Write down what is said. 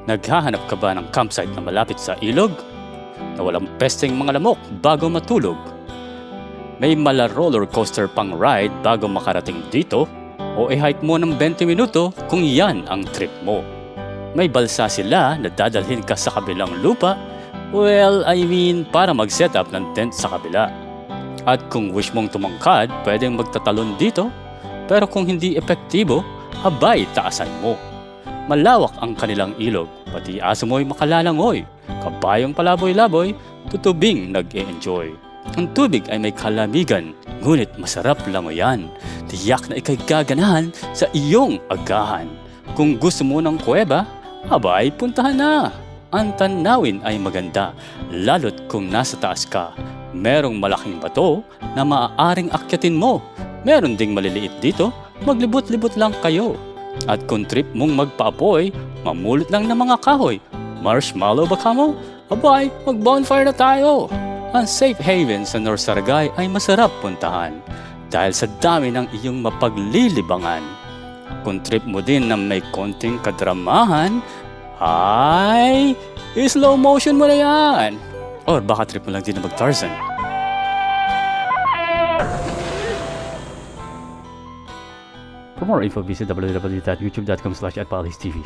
Naghahanap ka ba ng campsite na malapit sa ilog? Na walang pesteng mga lamok bago matulog? May mala roller coaster pang ride bago makarating dito? O i-hike mo ng 20 minuto kung yan ang trip mo? May balsa sila na dadalhin ka sa kabilang lupa? Well, I mean, para mag-set up ng tent sa kabila. At kung wish mong tumangkad, pwedeng magtatalon dito. Pero kung hindi epektibo, abay taasan mo. Malawak ang kanilang ilog, pati aso mo'y makalalangoy. Kabayong palaboy-laboy, tutubing nag-e-enjoy. Ang tubig ay may kalamigan, ngunit masarap langoyan. Tiyak na ika'y gaganahan sa iyong agahan. Kung gusto mo ng kuweba, abay puntahan na. Ang tanawin ay maganda, lalo't kung nasa taas ka. Merong malaking bato na maaaring akyatin mo. Meron ding maliliit dito, maglibot-libot lang kayo. At kung trip mong magpaapoy, mamulot lang ng mga kahoy. Marshmallow ba kamo? Abay, mag-bonfire na tayo! Ang safe haven sa North Saragay ay masarap puntahan dahil sa dami ng iyong mapaglilibangan. Kung trip mo din na may konting kadramahan, ay slow motion mo na yan! Or baka trip mo lang din na mag-Tarzan. For more info, visit www.youtube.com/@PaalisTV.